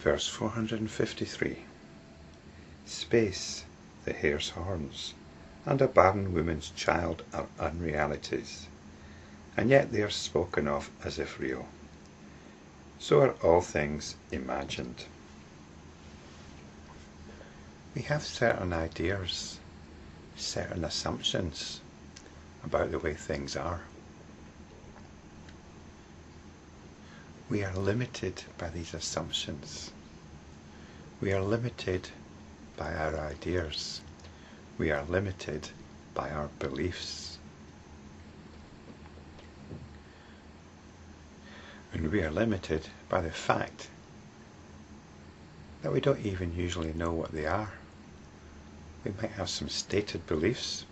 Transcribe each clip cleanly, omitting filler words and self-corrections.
Verse 453. Space, the hare's horns, and a barren woman's child are unrealities, and yet they are spoken of as if real. So are all things imagined. We have certain ideas, certain assumptions about the way things are. We are limited by these assumptions. We are limited by our ideas. We are limited by our beliefs. And we are limited by the fact that we don't even usually know what they are. We might have some stated beliefs.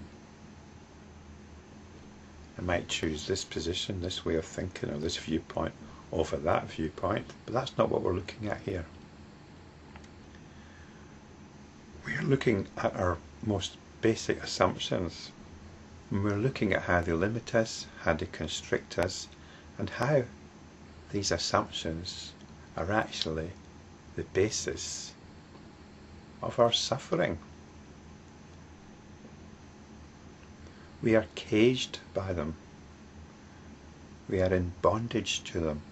I might choose this position, this way of thinking, or this viewpoint over that viewpoint, but that's not what we're looking at here. We are looking at our most basic assumptions, and we're looking at how they limit us, how they constrict us, and how these assumptions are actually the basis of our suffering. We are caged by them. We are in bondage to them.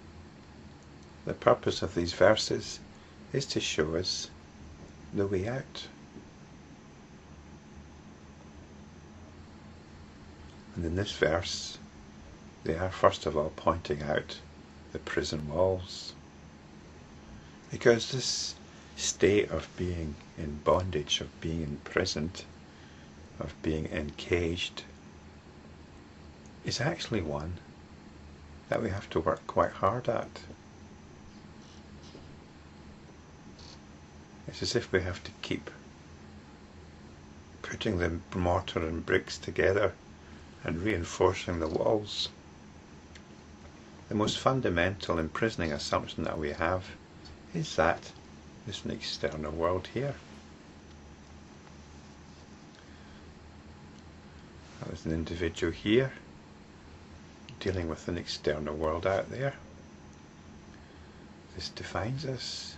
The purpose of these verses is to show us the way out. And in this verse, they are first of all pointing out the prison walls. Because this state of being in bondage, of being imprisoned, of being encaged, is actually one that we have to work quite hard at. It's as if we have to keep putting the mortar and bricks together and reinforcing the walls. The most fundamental imprisoning assumption that we have is that there's an external world here. There's an individual here dealing with an external world out there. This defines us.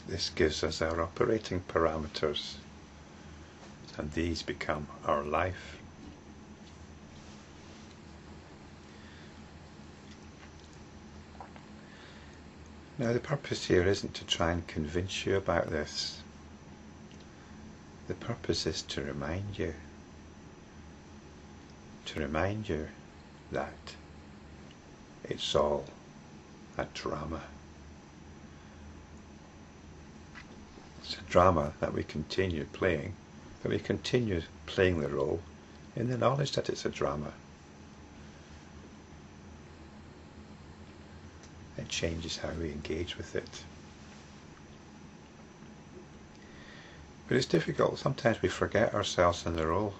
This gives us our operating parameters, and these become our life. Now, the purpose here isn't to try and convince you about this. The purpose is to remind you that it's all a drama. It's a drama that we continue playing, the role in the knowledge that it's a drama. It changes how we engage with it. But it's difficult. Sometimes we forget ourselves in the role.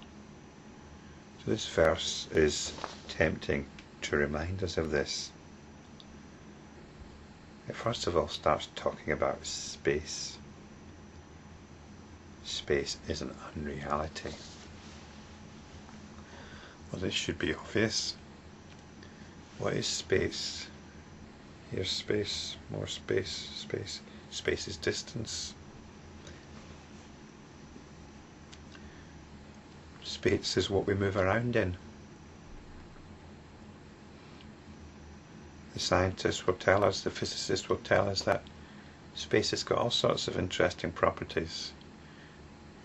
So this verse is tempting to remind us of this. It first of all starts talking about space. Space is an unreality. Well, this should be obvious. What is space? Here's space, more space, space. Space is distance. Space is what we move around in. The scientists will tell us, the physicists will tell us that space has got all sorts of interesting properties.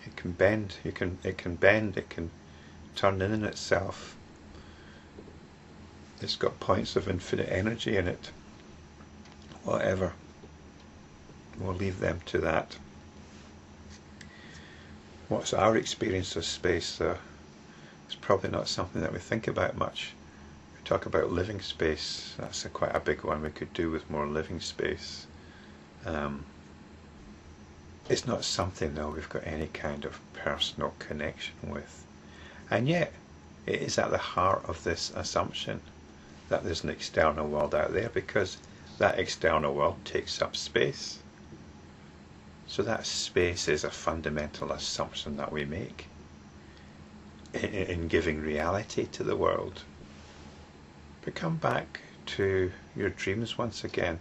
It can bend, it can turn in itself. It's got points of infinite energy in it. Whatever. We'll leave them to that. What's our experience of space, though? It's probably not something that we think about much. We talk about living space. That's quite a big one. We could do with more living space. It's not something, though, we've got any kind of personal connection with. And yet, it is at the heart of this assumption that there's an external world out there, because that external world takes up space. So that space is a fundamental assumption that we make in giving reality to the world. But come back to your dreams once again.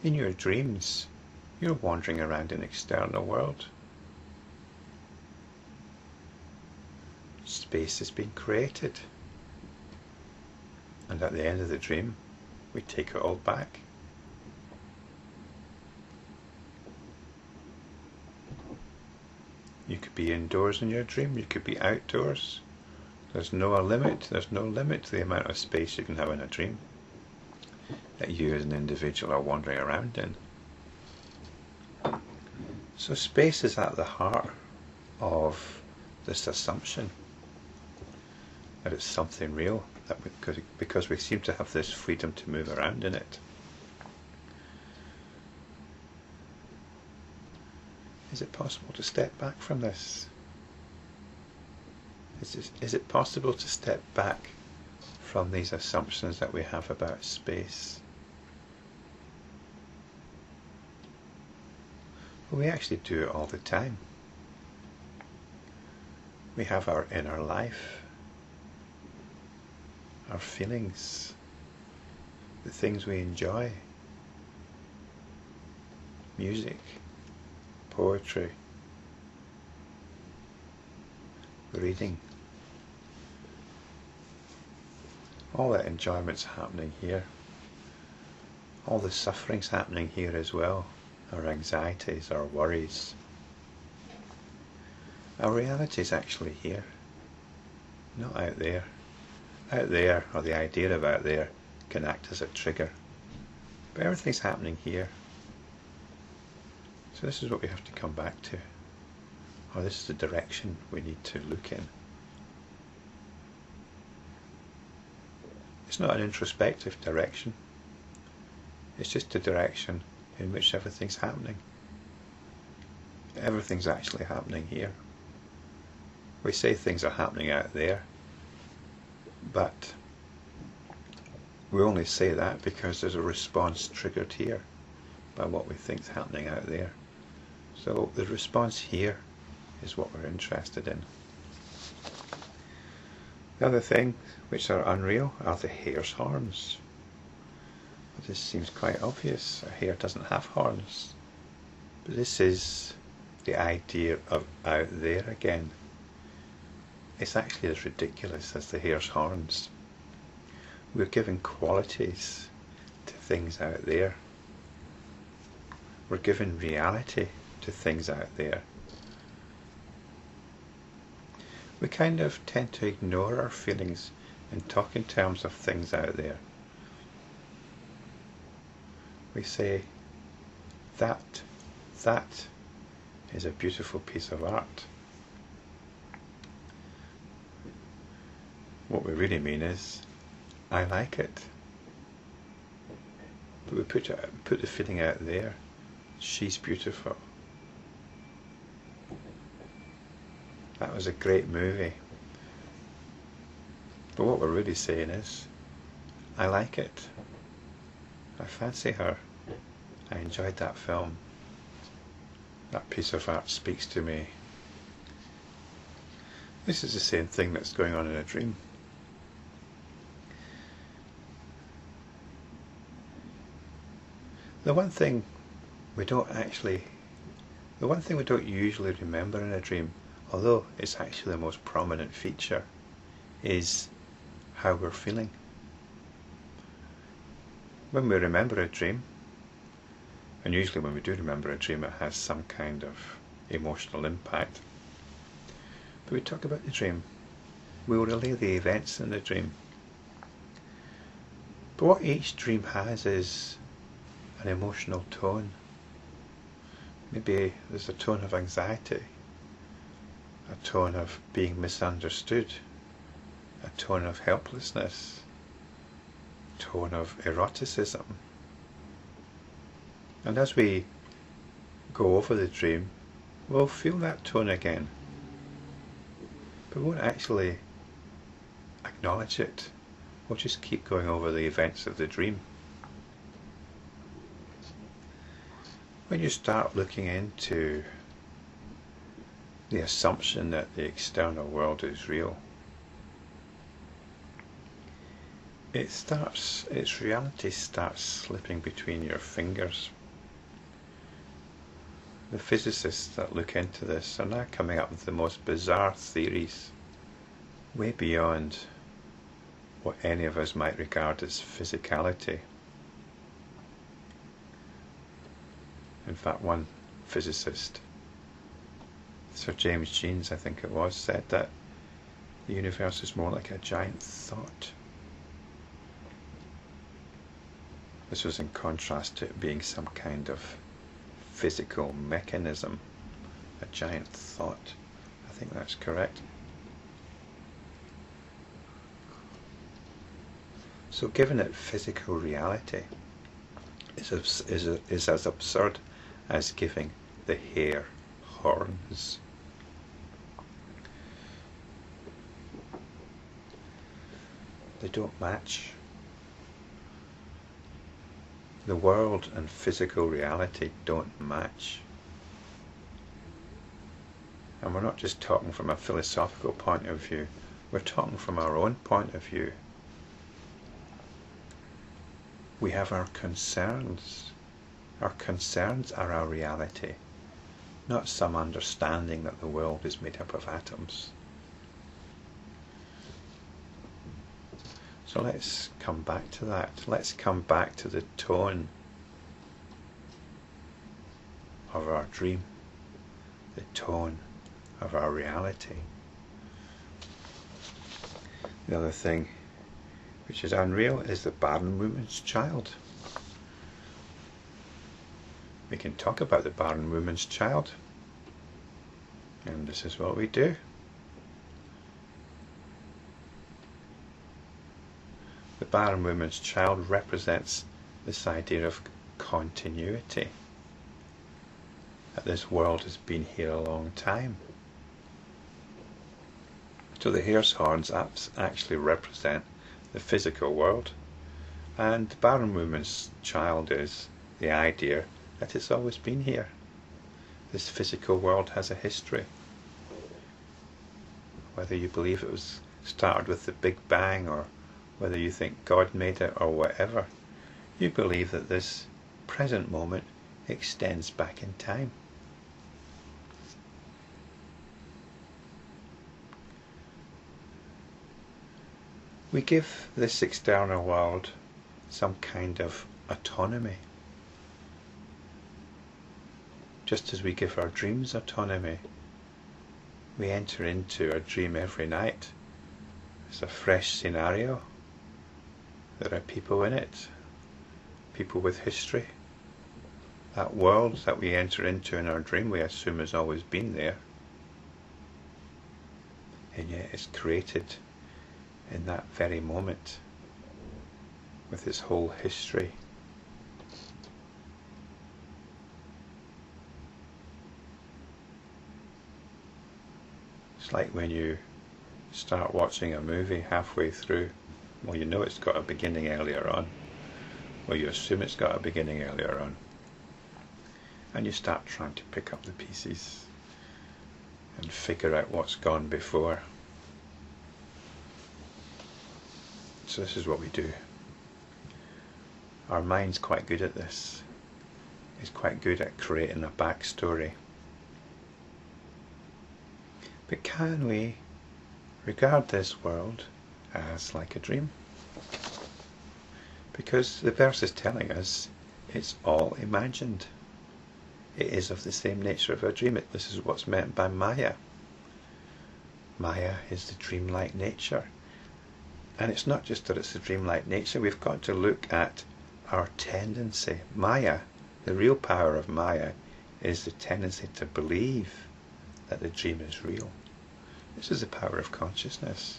In your dreams, you're wandering around an external world. Space has been created. And at the end of the dream, we take it all back. You could be indoors in your dream, you could be outdoors. There's no limit to the amount of space you can have in a dream that you as an individual are wandering around in. So space is at the heart of this assumption that it's something real, because we seem to have this freedom to move around in it. Is it possible to step back from this? Is it possible to step back from these assumptions that we have about space? Well, we actually do it all the time. We have our inner life, our feelings, the things we enjoy, music, poetry, reading. All that enjoyment's happening here. All the suffering's happening here as well. Our anxieties, our worries. Our reality's actually here, not out there. Out there, or the idea of out there, can act as a trigger. But everything's happening here. So this is what we have to come back to. Or this is the direction we need to look in. It's not an introspective direction. It's just a direction in which everything's happening. Everything's actually happening here. We say things are happening out there, but we only say that because there's a response triggered here by what we think is happening out there. So the response here is what we're interested in. The other thing which are unreal are the hare's horns. Well, this seems quite obvious. A hare doesn't have horns. But this is the idea of out there again. It's actually as ridiculous as the hare's horns. We're giving qualities to things out there. We're giving reality to things out there. We kind of tend to ignore our feelings and talk in terms of things out there. We say, that is a beautiful piece of art. What we really mean is, I like it. But we put the feeling out there, she's beautiful. That was a great movie. But what we're really saying is, I like it. I fancy her. I enjoyed that film. That piece of art speaks to me. This is the same thing that's going on in a dream. The one thing we don't usually remember in a dream, although it's actually the most prominent feature, is how we're feeling. When we remember a dream, and usually when we do remember a dream, it has some kind of emotional impact. But we talk about the dream. We'll relay the events in the dream. But what each dream has is an emotional tone. Maybe there's a tone of anxiety, a tone of being misunderstood, a tone of helplessness, a tone of eroticism. And as we go over the dream, we'll feel that tone again, but we won't actually acknowledge it. We'll just keep going over the events of the dream. When you start looking into the assumption that the external world is real, its reality starts slipping between your fingers. The physicists that look into this are now coming up with the most bizarre theories, way beyond what any of us might regard as physicality. In fact, one physicist, Sir James Jeans I think it was, said that the universe is more like a giant thought. This was in contrast to it being some kind of physical mechanism, a giant thought. I think that's correct. So given that physical reality is as absurd as giving the hare horns, they don't match. The world and physical reality don't match. And we're not just talking from a philosophical point of view, we're talking from our own point of view. We have our concerns. Our concerns are our reality, not some understanding that the world is made up of atoms. So let's come back to that. Let's come back to the tone of our dream, the tone of our reality. The other thing which is unreal is the barren woman's child. We can talk about the barren woman's child, and this is what we do. The barren woman's child represents this idea of continuity, that this world has been here a long time. So the hare's horns actually represent the physical world, and the barren woman's child is the idea that it's always been here. This physical world has a history. Whether you believe it was started with the Big Bang, or whether you think God made it, or whatever, you believe that this present moment extends back in time. We give this external world some kind of autonomy, just as we give our dreams autonomy. We enter into a dream every night. It's a fresh scenario. There are people in it, people with history. That world that we enter into in our dream we assume has always been there, and yet it's created in that very moment with its whole history. It's like when you start watching a movie halfway through. Well, you know it's got a beginning earlier on, or you assume it's got a beginning earlier on, and you start trying to pick up the pieces and figure out what's gone before. So this is what we do. Our mind's quite good at this. It's quite good at creating a backstory. But can we regard this world as like a dream? Because the verse is telling us it's all imagined. It is of the same nature of a dream. This is what's meant by Maya. Maya is the dreamlike nature. And it's not just that it's a dreamlike nature, we've got to look at our tendency. Maya, the real power of Maya, is the tendency to believe that the dream is real. This is the power of consciousness.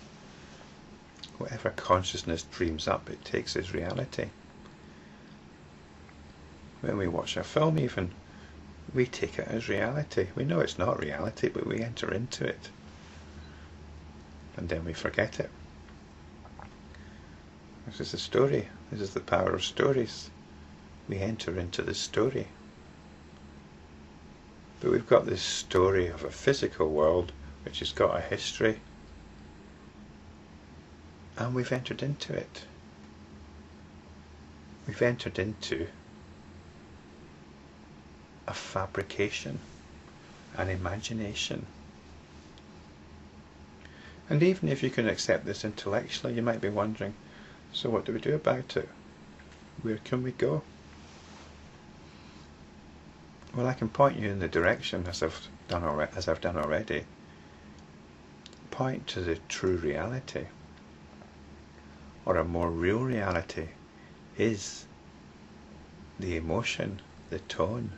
Whatever consciousness dreams up, it takes as reality. When we watch a film even, we take it as reality. We know it's not reality, but we enter into it. And then we forget it. This is a story. This is the power of stories. We enter into the story. But we've got this story of a physical world which has got a history, and we've entered into it. we've entered into a fabrication, an imagination. And even if you can accept this intellectually, you might be wondering, so what do we do about it? Where can we go? Well, I can point you in the direction, as I've done already. Point to the true reality, or a more real reality is the emotion, the tone,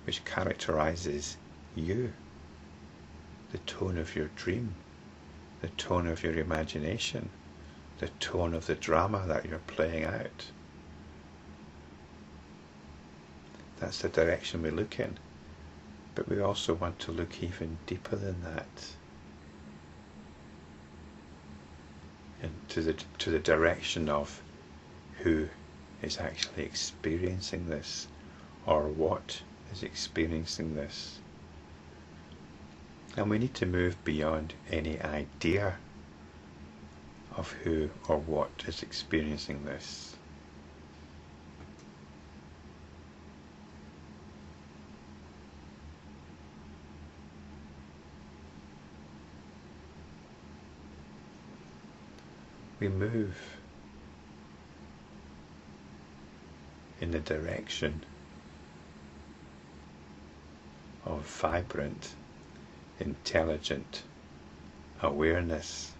which characterizes you, the tone of your dream, the tone of your imagination, the tone of the drama that you're playing out. That's the direction we look in, but we also want to look even deeper than that, into the direction of who is actually experiencing this, or what is experiencing this. And we need to move beyond any idea of who or what is experiencing this. We move in the direction of vibrant, intelligent awareness.